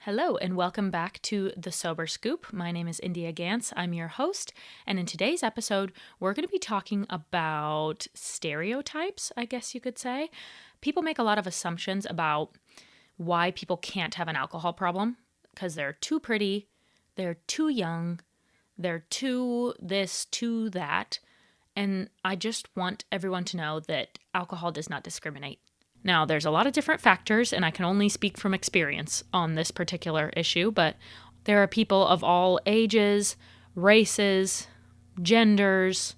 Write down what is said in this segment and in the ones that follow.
Hello and welcome back to The Sober Scoop. My name is India Gantz. I'm your host, and in today's episode, we're going to be talking about stereotypes, I guess you could say. People make a lot of assumptions about why people can't have an alcohol problem because they're too pretty, they're too young, they're too this, too that, and I just want everyone to know that alcohol does not discriminate. Now, there's a lot of different factors, and I can only speak from experience on this particular issue, but there are people of all ages, races, genders,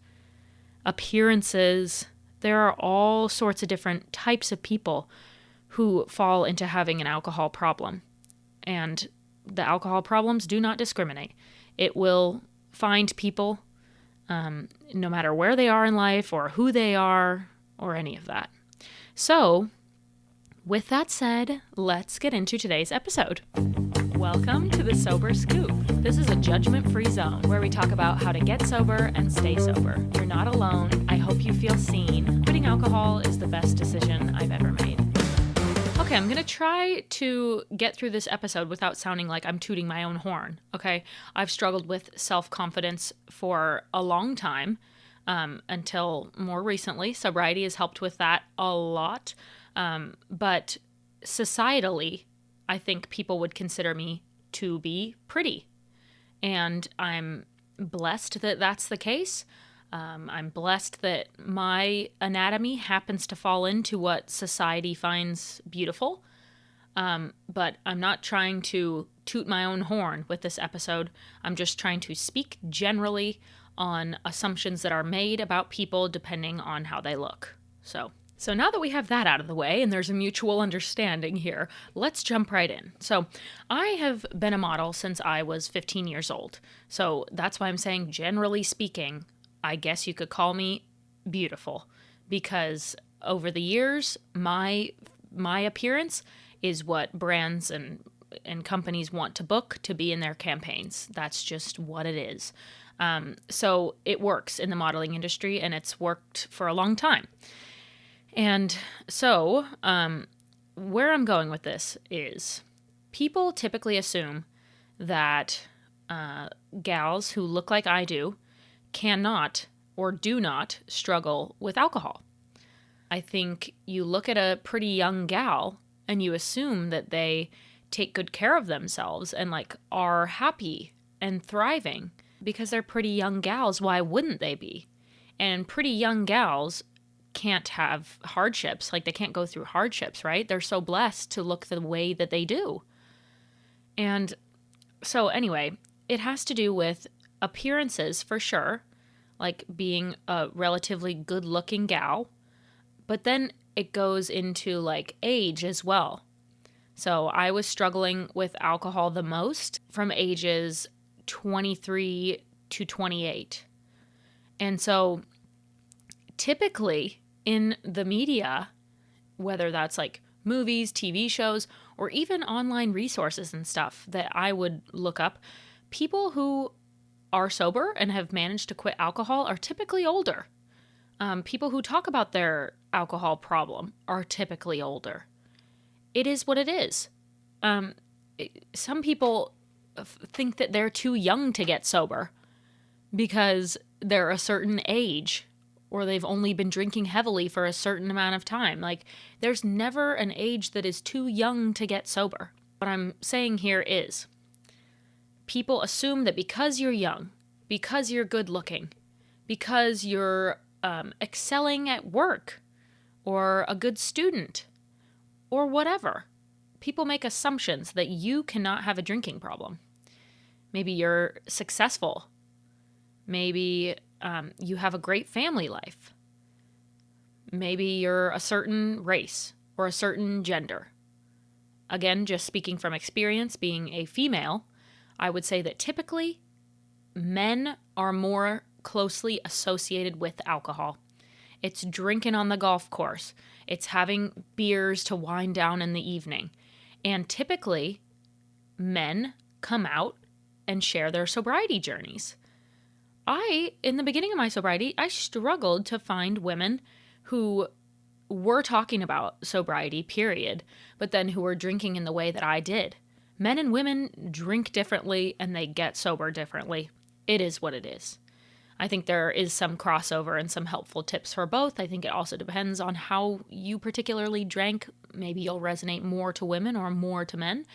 appearances. There are all sorts of different types of people who fall into having an alcohol problem. And the alcohol problems do not discriminate. It will find people no matter where they are in life or who they are or any of that. So, with that said, let's get into today's episode. Welcome to The Sober Scoop. This is a judgment-free zone where we talk about how to get sober and stay sober. You're not alone. I hope you feel seen. Quitting alcohol is the best decision I've ever made. Okay, I'm going to try to get through this episode without sounding like I'm tooting my own horn, okay? I've struggled with self-confidence for a long time. Until more recently. Sobriety has helped with that a lot. But societally, I think people would consider me to be pretty. And I'm blessed that that's the case. I'm blessed that my anatomy happens to fall into what society finds beautiful. But I'm not trying to toot my own horn with this episode. I'm just trying to speak generally on assumptions that are made about people depending on how they look. So now that we have that out of the way and there's a mutual understanding here, let's jump right in. So I have been a model since I was 15 years old. So that's why I'm saying, generally speaking, I guess you could call me beautiful, because over the years, my appearance is what brands and companies want to book to be in their campaigns. That's just what it is. So it works in the modeling industry, and it's worked for a long time. And so where I'm going with this is people typically assume that gals who look like I do cannot or do not struggle with alcohol. I think you look at a pretty young gal and you assume that they take good care of themselves and are happy and thriving. Because they're pretty young gals, why wouldn't they be? And pretty young gals can't have hardships. They can't go through hardships, right? They're so blessed to look the way that they do. And so anyway, it has to do with appearances for sure, like being a relatively good-looking gal. But then it goes into age as well. So I was struggling with alcohol the most from ages 23 to 28. And so typically in the media, whether that's movies, TV shows, or even online resources and stuff that I would look up, people who are sober and have managed to quit alcohol are typically older. People who talk about their alcohol problem are typically older. It is what it is. Some people think that they're too young to get sober because they're a certain age or they've only been drinking heavily for a certain amount of time. There's never an age that is too young to get sober. What I'm saying here is people assume that because you're young, because you're good looking, because you're excelling at work or a good student or whatever, people make assumptions that you cannot have a drinking problem. Maybe you're successful. Maybe you have a great family life. Maybe you're a certain race or a certain gender. Again, just speaking from experience, being a female, I would say that typically men are more closely associated with alcohol. It's drinking on the golf course. It's having beers to wind down in the evening. And typically, men come out and share their sobriety journeys. In the beginning of my sobriety, I struggled to find women who were talking about sobriety, period, but then who were drinking in the way that I did. Men and women drink differently and they get sober differently. It is what it is. I think there is some crossover and some helpful tips for both. I think it also depends on how you particularly drank. Maybe you'll resonate more to women or more to men.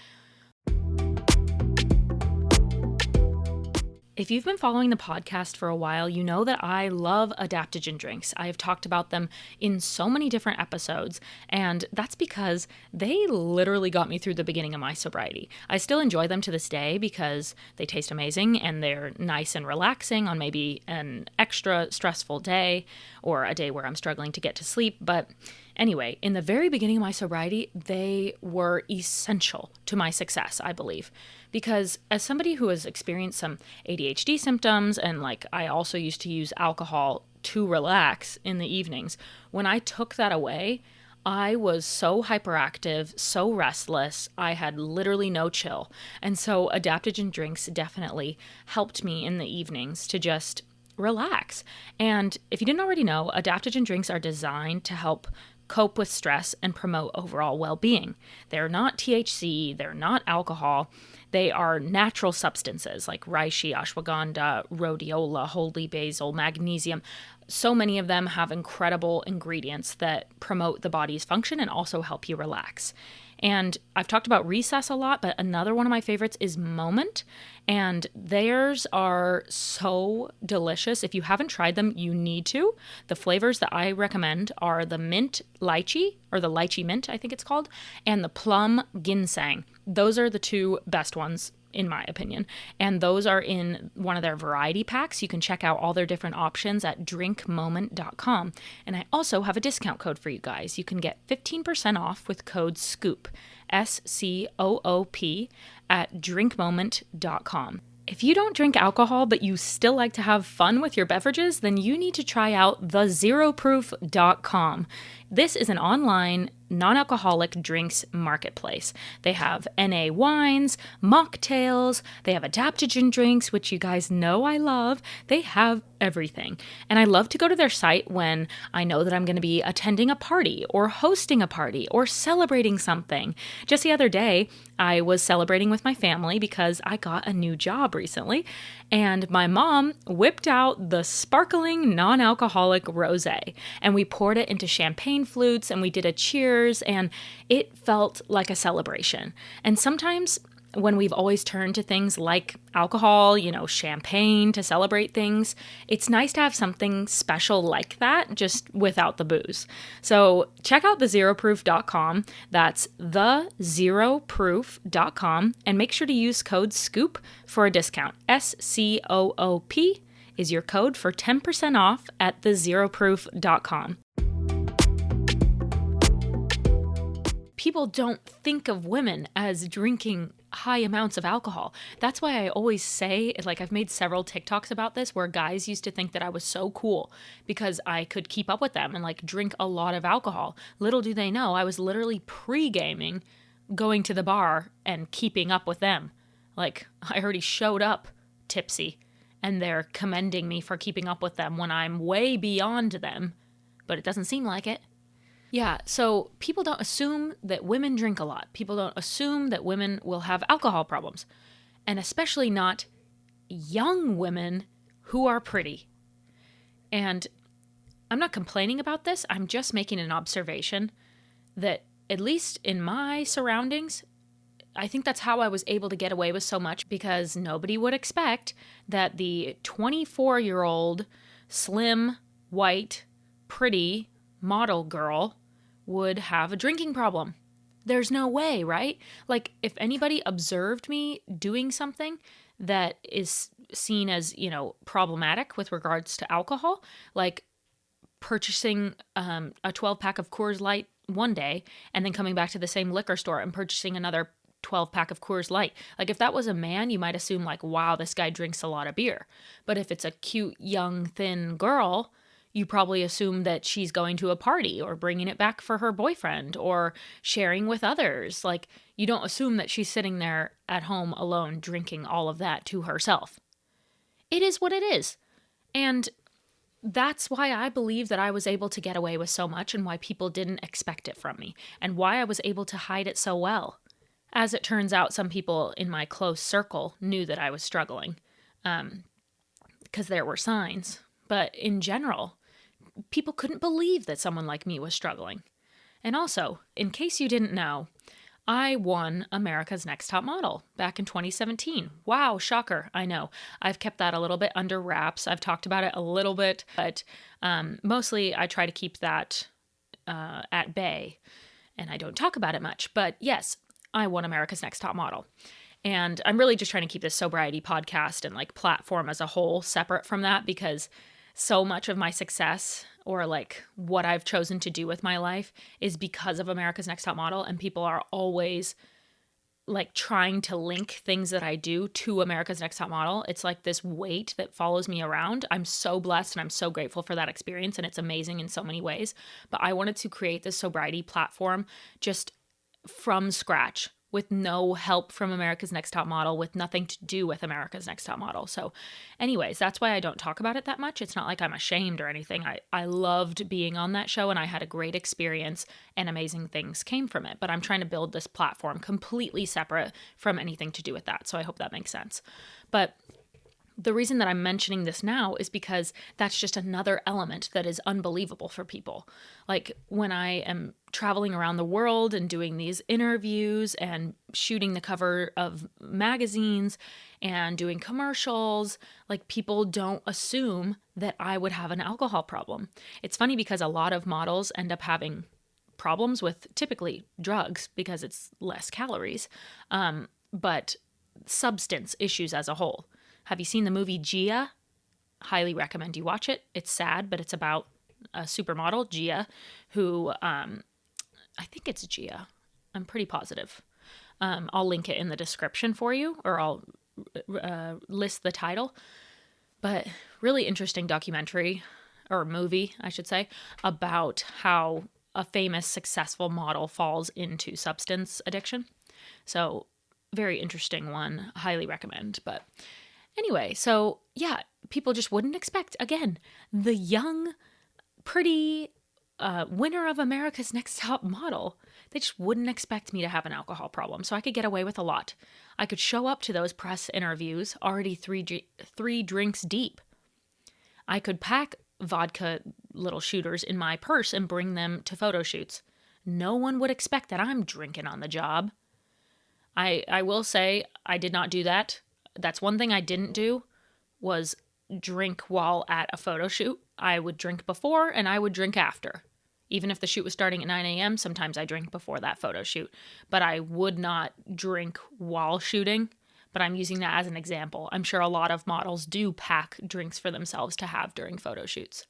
If you've been following the podcast for a while, you know that I love adaptogen drinks. I have talked about them in so many different episodes, and that's because they literally got me through the beginning of my sobriety. I still enjoy them to this day because they taste amazing and they're nice and relaxing on maybe an extra stressful day or a day where I'm struggling to get to sleep. But anyway, in the very beginning of my sobriety, they were essential to my success, I believe. Because as somebody who has experienced some ADHD symptoms, and I also used to use alcohol to relax in the evenings, when I took that away, I was so hyperactive, so restless, I had literally no chill. And so adaptogen drinks definitely helped me in the evenings to just relax. And if you didn't already know, adaptogen drinks are designed to help cope with stress and promote overall well-being. They're not THC, they're not alcohol. They are natural substances like reishi, ashwagandha, rhodiola, holy basil, magnesium. So many of them have incredible ingredients that promote the body's function and also help you relax. And I've talked about Recess a lot, but another one of my favorites is Moment. And theirs are so delicious. If you haven't tried them, you need to. The flavors that I recommend are the mint lychee, or the lychee mint, I think it's called, and the plum ginseng. Those are the two best ones, in my opinion. And those are in one of their variety packs. You can check out all their different options at drinkmoment.com. And I also have a discount code for you guys. You can get 15% off with code SCOOP, SCOOP, at drinkmoment.com. If you don't drink alcohol, but you still like to have fun with your beverages, then you need to try out thezeroproof.com. This is an online non-alcoholic drinks marketplace. They have NA wines, mocktails, they have adaptogen drinks, which you guys know I love. They have everything. And I love to go to their site when I know that I'm going to be attending a party or hosting a party or celebrating something. Just the other day, I was celebrating with my family because I got a new job recently, and my mom whipped out the sparkling non-alcoholic rosé, and we poured it into champagne flutes, and we did a cheers, and it felt like a celebration. And sometimes when we've always turned to things like alcohol, champagne to celebrate things, it's nice to have something special like that, just without the booze. So check out thezeroproof.com. That's thezeroproof.com, and make sure to use code SCOOP for a discount. SCOOP is your code for 10% off at thezeroproof.com. People don't think of women as drinking high amounts of alcohol. That's why I always say, I've made several TikToks about this where guys used to think that I was so cool because I could keep up with them and drink a lot of alcohol. Little do they know, I was literally pre-gaming, going to the bar and keeping up with them. I already showed up tipsy and they're commending me for keeping up with them when I'm way beyond them, but it doesn't seem like it. Yeah, so people don't assume that women drink a lot. People don't assume that women will have alcohol problems, and especially not young women who are pretty. And I'm not complaining about this. I'm just making an observation that, at least in my surroundings, I think that's how I was able to get away with so much, because nobody would expect that the 24-year-old slim, white, pretty model girl would have a drinking problem. There's no way, right? If anybody observed me doing something that is seen as, problematic with regards to alcohol, like purchasing a 12-pack of Coors Light one day and then coming back to the same liquor store and purchasing another 12-pack of Coors Light. If that was a man, you might assume wow, this guy drinks a lot of beer. But if it's a cute, young, thin girl, you probably assume that she's going to a party or bringing it back for her boyfriend or sharing with others. You don't assume that she's sitting there at home alone drinking all of that to herself. It is what it is. And that's why I believe that I was able to get away with so much and why people didn't expect it from me and why I was able to hide it so well. As it turns out, some people in my close circle knew that I was struggling, because there were signs. But in general, people couldn't believe that someone like me was struggling. And also, in case you didn't know, I won America's Next Top Model back in 2017. Wow, shocker. I know. I've kept that a little bit under wraps. I've talked about it a little bit, but mostly I try to keep that at bay, and I don't talk about it much. But yes, I won America's Next Top Model. And I'm really just trying to keep this sobriety podcast and like platform as a whole separate from that, because so much of my success, or like what I've chosen to do with my life, is because of America's Next Top Model. And people are always like trying to link things that I do to America's Next Top Model. It's like this weight that follows me around. I'm so blessed and I'm so grateful for that experience, and it's amazing in so many ways. But I wanted to create this sobriety platform just from scratch, with no help from America's Next Top Model, with nothing to do with America's Next Top Model. So anyways, that's why I don't talk about it that much. It's not like I'm ashamed or anything. I loved being on that show, and I had a great experience, and amazing things came from it. But I'm trying to build this platform completely separate from anything to do with that. So I hope that makes sense. But the reason that I'm mentioning this now is because that's just another element that is unbelievable for people. Like when I am traveling around the world and doing these interviews and shooting the cover of magazines and doing commercials, like people don't assume that I would have an alcohol problem. It's funny because a lot of models end up having problems with typically drugs because it's less calories, but substance issues as a whole. Have you seen the movie Gia? Highly recommend you watch it. It's sad, but it's about a supermodel, Gia, who, I think it's Gia. I'm pretty positive. I'll link it in the description for you, or I'll list the title. But really interesting documentary, or movie, I should say, about how a famous, successful model falls into substance addiction. So very interesting one. Highly recommend. But anyway, so yeah, people just wouldn't expect, again, the young, pretty winner of America's Next Top Model. They just wouldn't expect me to have an alcohol problem. So I could get away with a lot. I could show up to those press interviews already three drinks deep. I could pack vodka little shooters in my purse and bring them to photo shoots. No one would expect that I'm drinking on the job. I will say I did not do that. That's one thing I didn't do, was drink while at a photo shoot. I would drink before and I would drink after. Even if the shoot was starting at 9 a.m., sometimes I drink before that photo shoot. But I would not drink while shooting. But I'm using that as an example. I'm sure a lot of models do pack drinks for themselves to have during photo shoots.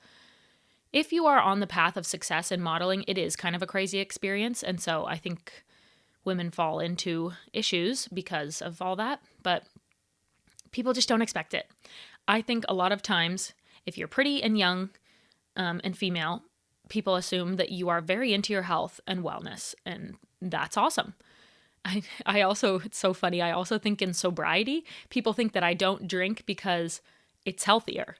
If you are on the path of success in modeling, it is kind of a crazy experience. And so I think women fall into issues because of all that. But people just don't expect it. I think a lot of times, if you're pretty and young and female, people assume that you are very into your health and wellness, and that's awesome. I also, it's so funny, I also think in sobriety, people think that I don't drink because it's healthier.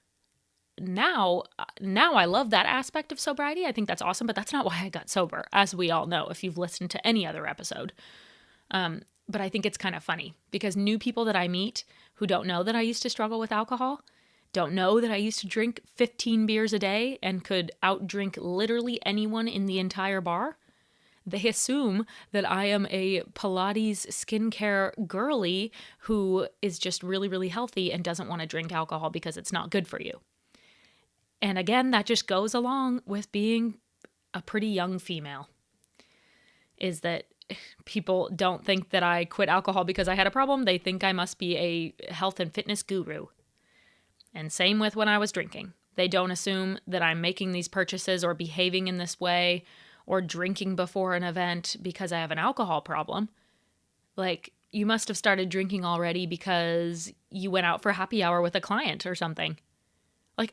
Now I love that aspect of sobriety. I think that's awesome, but that's not why I got sober, as we all know, if you've listened to any other episode. But I think it's kind of funny because new people that I meet who don't know that I used to struggle with alcohol, don't know that I used to drink 15 beers a day and could outdrink literally anyone in the entire bar, they assume that I am a Pilates skincare girly who is just really, really healthy and doesn't want to drink alcohol because it's not good for you. And again, that just goes along with being a pretty young female, is that people don't think that I quit alcohol because I had a problem. They think I must be a health and fitness guru. And same with when I was drinking. They don't assume that I'm making these purchases or behaving in this way or drinking before an event because I have an alcohol problem. Like, you must have started drinking already because you went out for happy hour with a client or something. Like,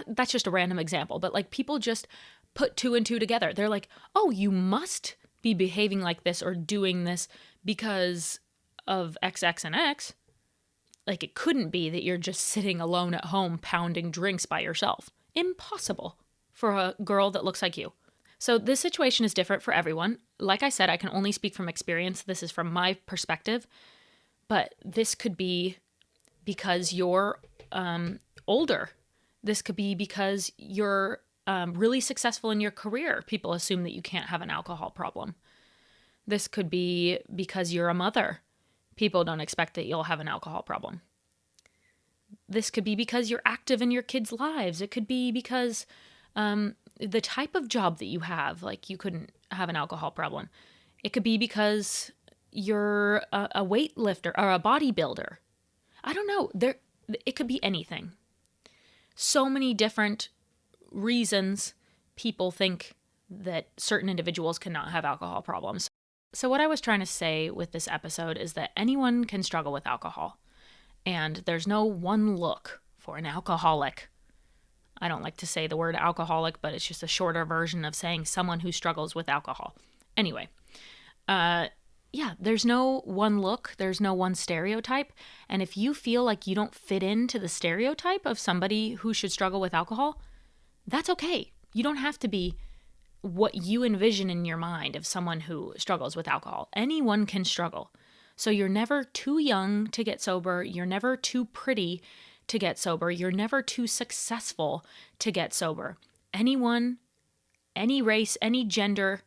that's just a random example, but like people just put two and two together. They're like, oh, you must be behaving like this or doing this because of X, X, and X. Like, it couldn't be that you're just sitting alone at home pounding drinks by yourself. Impossible for a girl that looks like you. So this situation is different for everyone. Like I said, I can only speak from experience. This is from my perspective. But this could be because you're older. This could be because you're really successful in your career. People assume that you can't have an alcohol problem. This could be because you're a mother. People don't expect that you'll have an alcohol problem. This could be because you're active in your kids' lives. It could be because the type of job that you have, like you couldn't have an alcohol problem. It could be because you're a weightlifter or a bodybuilder. I don't know. It could be anything. So many different reasons people think that certain individuals cannot have alcohol problems. So what I was trying to say with this episode is that anyone can struggle with alcohol. And there's no one look for an alcoholic. I don't like to say the word alcoholic, but it's just a shorter version of saying someone who struggles with alcohol. Anyway, there's no one look, there's no one stereotype. And if you feel like you don't fit into the stereotype of somebody who should struggle with alcohol, that's okay. You don't have to be what you envision in your mind of someone who struggles with alcohol. Anyone can struggle. So you're never too young to get sober. You're never too pretty to get sober. You're never too successful to get sober. Anyone, any race, any gender,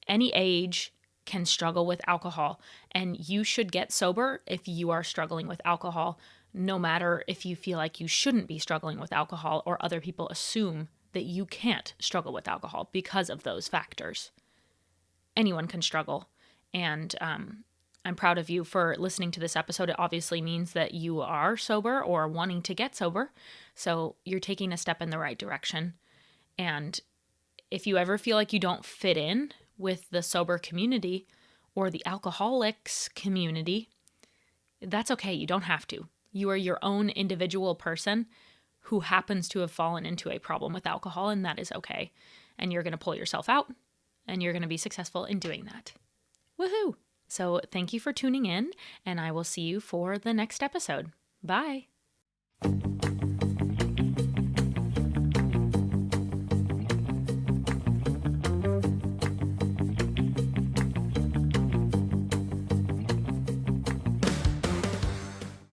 any age can struggle with alcohol. And you should get sober if you are struggling with alcohol, no matter if you feel like you shouldn't be struggling with alcohol or other people assume that you can't struggle with alcohol because of those factors. Anyone can struggle. And I'm proud of you for listening to this episode. It obviously means that you are sober or wanting to get sober. So you're taking a step in the right direction. And if you ever feel like you don't fit in with the sober community or the alcoholics community, that's okay. You don't have to. You are your own individual person who happens to have fallen into a problem with alcohol, and that is okay. And you're going to pull yourself out, and you're going to be successful in doing that. Woohoo! So thank you for tuning in, and I will see you for the next episode. Bye.